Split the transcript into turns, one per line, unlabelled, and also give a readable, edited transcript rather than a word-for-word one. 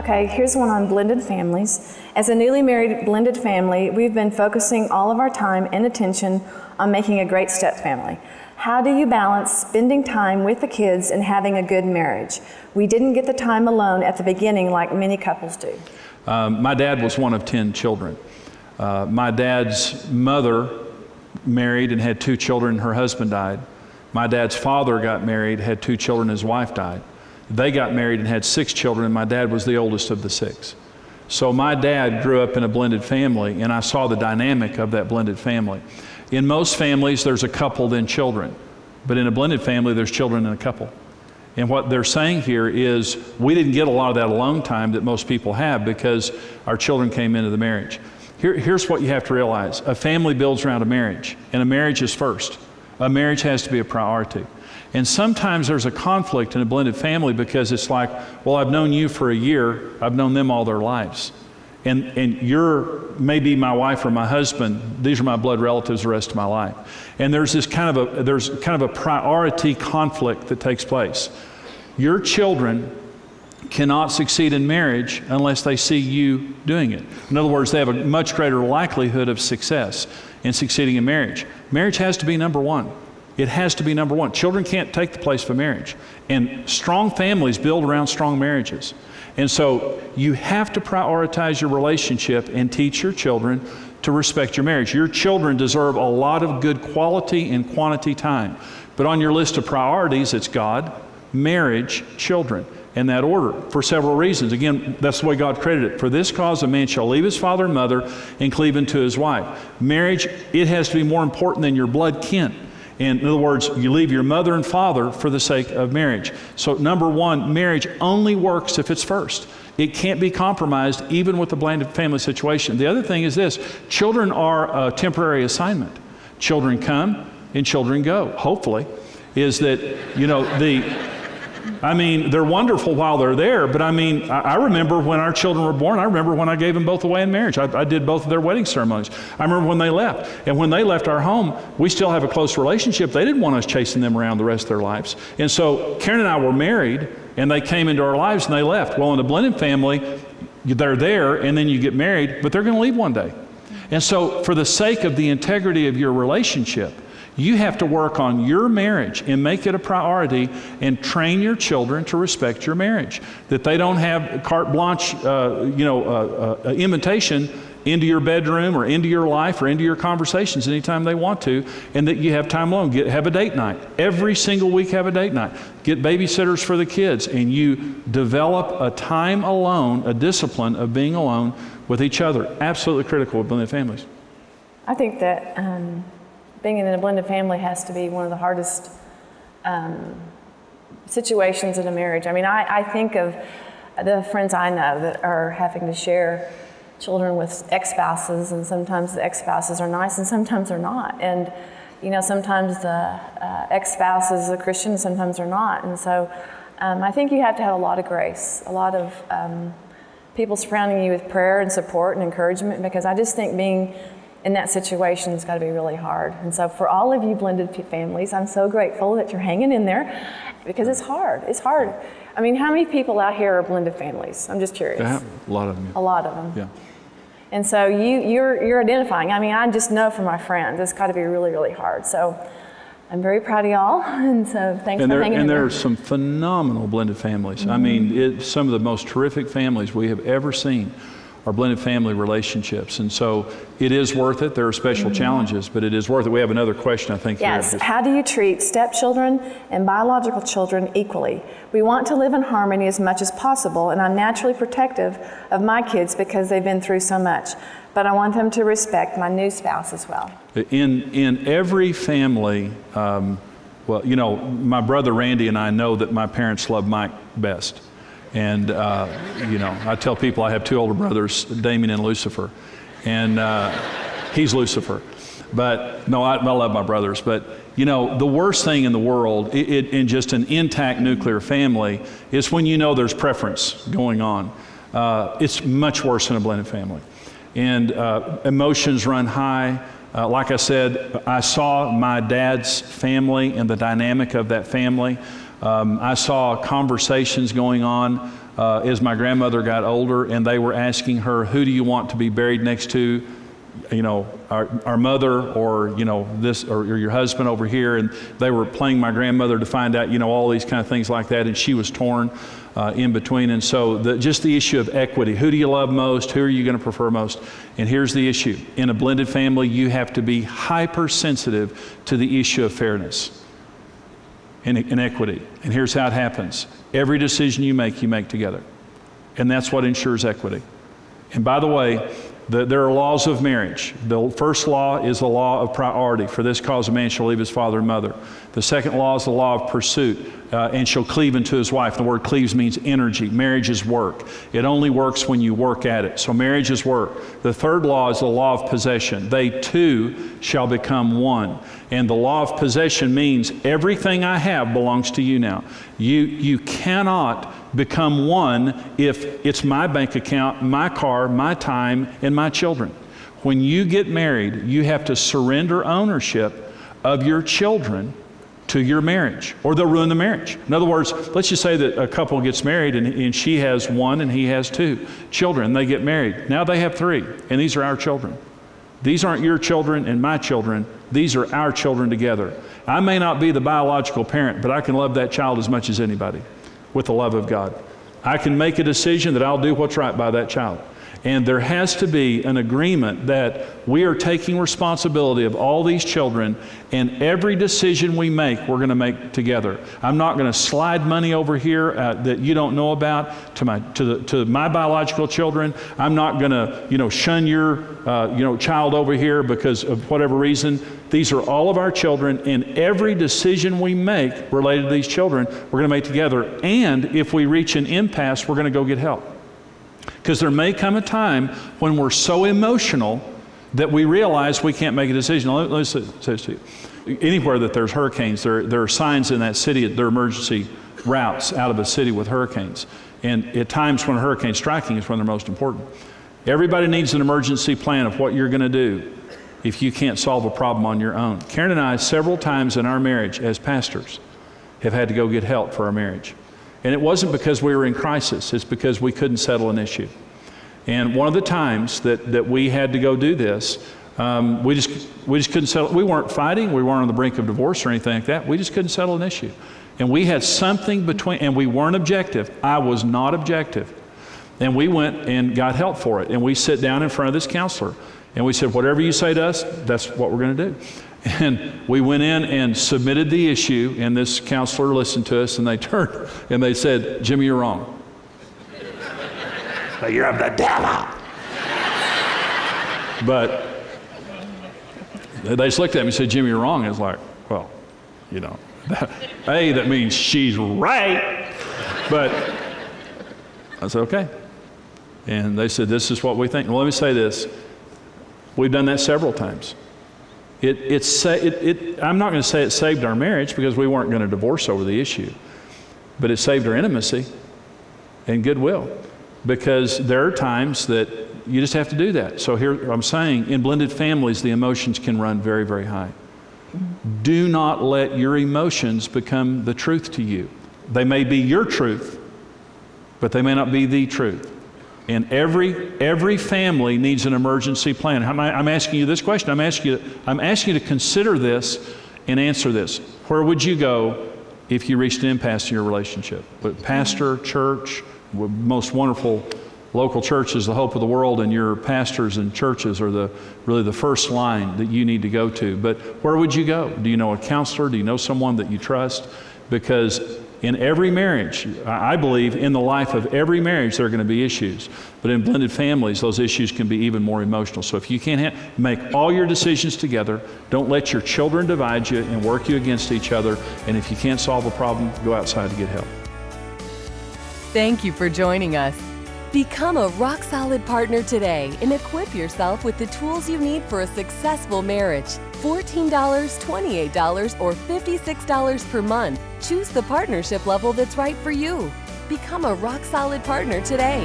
Okay, here's one on blended families. As a newly married blended family, we've been focusing all of our time and attention on making a great step family. How do you balance spending time with the kids and having a good marriage? We didn't get the time alone at the beginning like many couples do.
My dad was one of 10 children. My dad's mother married and had 2 children. Her husband died. My dad's father got married, had 2 children. His wife died. They got married and had 6 children, and my dad was the oldest of the 6. So my dad grew up in a blended family, and I saw the dynamic of that blended family. In most families, there's a couple, then children. But in a blended family, there's children and a couple. And what they're saying here is we didn't get a lot of that alone time that most people have because our children came into the marriage. Here's what you have to realize. A family builds around a marriage, and a marriage is first. A marriage has to be a priority. And sometimes there's a conflict in a blended family because it's like, well, I've known you for a year, I've known them all their lives. And you're maybe my wife or my husband, these are my blood relatives the rest of my life. And there's this kind of a priority conflict that takes place. Your children cannot succeed in marriage unless they see you doing it. In other words, they have a much greater likelihood of success in succeeding in marriage. Marriage has to be number one. It has to be number one. Children can't take the place of a marriage. And strong families build around strong marriages. And so you have to prioritize your relationship and teach your children to respect your marriage. Your children deserve a lot of good quality and quantity time. But on your list of priorities, it's God, marriage, children, in that order for several reasons. Again, that's the way God created it. For this cause a man shall leave his father and mother and cleave unto his wife. Marriage, it has to be more important than your blood kin. In other words, you leave your mother and father for the sake of marriage. So number one, marriage only works if it's first. It can't be compromised even with the blended family situation. The other thing is this, children are a temporary assignment. Children come and children go, hopefully, is that, they're wonderful while they're there, but I remember when our children were born, I remember when I gave them both away in marriage. I did both of their wedding ceremonies. I remember when they left. And when they left our home, we still have a close relationship. They didn't want us chasing them around the rest of their lives. And so Karen and I were married, and they came into our lives and they left. Well, in a blended family, they're there, and then you get married, but they're going to leave one day. And so for the sake of the integrity of your relationship, you have to work on your marriage and make it a priority and train your children to respect your marriage. That they don't have carte blanche, invitation into your bedroom or into your life or into your conversations anytime they want to, and that you have time alone. Have a date night. Every single week have a date night. Get babysitters for the kids, and you develop a time alone, a discipline of being alone with each other. Absolutely critical with blended families.
I think that being in a blended family has to be one of the hardest situations in a marriage. I think of the friends I know that are having to share children with ex-spouses, and sometimes the ex-spouses are nice and sometimes they're not. And sometimes the ex-spouse is a Christian and sometimes they're not. And so I think you have to have a lot of grace, a lot of people surrounding you with prayer and support and encouragement, because I just think being in that situation has got to be really hard. And so for all of you blended families, I'm so grateful that you're hanging in there, because it's hard. It's hard. How many people out here are blended families? I'm just curious.
Yeah, a lot of them.
A lot of them.
Yeah.
And so you're identifying. I just know from my friends, it's got to be really, really hard. So I'm very proud of y'all, and so thanks for hanging in there.
And there are some phenomenal blended families.
Mm-hmm.
Some of the most terrific families we have ever seen are blended family relationships. And so it is worth it. There are special challenges, but it is worth it. We have another question, I think.
Yes. How do you treat stepchildren and biological children equally? We want to live in harmony as much as possible, and I'm naturally protective of my kids because they've been through so much. But I want them to respect my new spouse as well.
In every family, my brother Randy and I know that my parents love Mike best. And, I tell people I have 2 older brothers, Damien and Lucifer. And he's Lucifer. But, no, I love my brothers. But, the worst thing in the world, in just an intact nuclear family, is when there's preference going on. It's much worse in a blended family. And emotions run high. Like I said, I saw my dad's family and the dynamic of that family. I saw conversations going on as my grandmother got older, and they were asking her, who do you want to be buried next to? You know, our mother, or, you know, this, or your husband over here. And they were playing my grandmother to find out, you know, all these kind of things like that. And she was torn in between. And so just the issue of equity. Who do you love most? Who are you going to prefer most? And here's the issue. In a blended family, you have to be hypersensitive to the issue of fairness and equity. And here's how it happens. Every decision you make together. And that's what ensures equity. And by the way, there are laws of marriage. The first law is the law of priority. For this cause a man shall leave his father and mother. The second law is the law of pursuit, and shall cleave unto his wife. The word cleaves means energy. Marriage is work. It only works when you work at it. So marriage is work. The third law is the law of possession. They two shall become one. And the law of possession means everything I have belongs to you now. You cannot become one if it's my bank account, my car, my time, and my children. When you get married, you have to surrender ownership of your children to your marriage, or they'll ruin the marriage. In other words, let's just say that a couple gets married and she has one and he has two children. They get married. Now they have three, and these are our children. These aren't your children and my children. These are our children together. I may not be the biological parent, but I can love that child as much as anybody with the love of God. I can make a decision that I'll do what's right by that child. And there has to be an agreement that we are taking responsibility of all these children, and every decision we make, we're going to make together. I'm not going to slide money over here that you don't know about to my biological children. I'm not going to, shun your, child over here because of whatever reason. These are all of our children, and every decision we make related to these children, we're going to make together. And if we reach an impasse, we're going to go get help. Because there may come a time when we're so emotional that we realize we can't make a decision. Let me say this to you. Anywhere that there's hurricanes, there are signs in that city, there are emergency routes out of a city with hurricanes. And at times when a hurricane's striking is when they're most important. Everybody needs an emergency plan of what you're going to do if you can't solve a problem on your own. Karen and I, several times in our marriage as pastors, have had to go get help for our marriage. And it wasn't because we were in crisis, it's because we couldn't settle an issue. And one of the times that we had to go do this, we just couldn't settle. We weren't fighting, we weren't on the brink of divorce or anything like that. We just couldn't settle an issue. And we had something between, and we weren't objective. I was not objective. And we went and got help for it. And we sit down in front of this counselor, and we said, whatever you say to us, that's what we're going to do. And we went in and submitted the issue, and this counselor listened to us, and they turned and they said, Jimmy, you're wrong. You're of the devil. But they just looked at me and said, Jimmy, you're wrong. And it's like, well, that means she's right. But I said, okay. And they said, this is what we think. Well, let me say this. We've done that several times. I'm not going to say it saved our marriage because we weren't going to divorce over the issue, but it saved our intimacy and goodwill, because there are times that you just have to do that. So here I'm saying, in blended families, the emotions can run very, very high. Do not let your emotions become the truth to you. They may be your truth, but they may not be the truth. And every family needs an emergency plan. I'm asking you this question. I'm asking you to consider this and answer this. Where would you go if you reached an impasse in your relationship? With pastor, church, with most wonderful local churches, the hope of the world, and your pastors and churches are really the first line that you need to go to. But where would you go? Do you know a counselor? Do you know someone that you trust? Because in every marriage, I believe in the life of every marriage there are going to be issues. But in blended families, those issues can be even more emotional. So if you can't make all your decisions together, don't let your children divide you and work you against each other. And if you can't solve a problem, go outside to get help.
Thank you for joining us. Become a rock-solid partner today and equip yourself with the tools you need for a successful marriage. $14, $28, or $56 per month. Choose the partnership level that's right for you. Become a rock-solid partner today.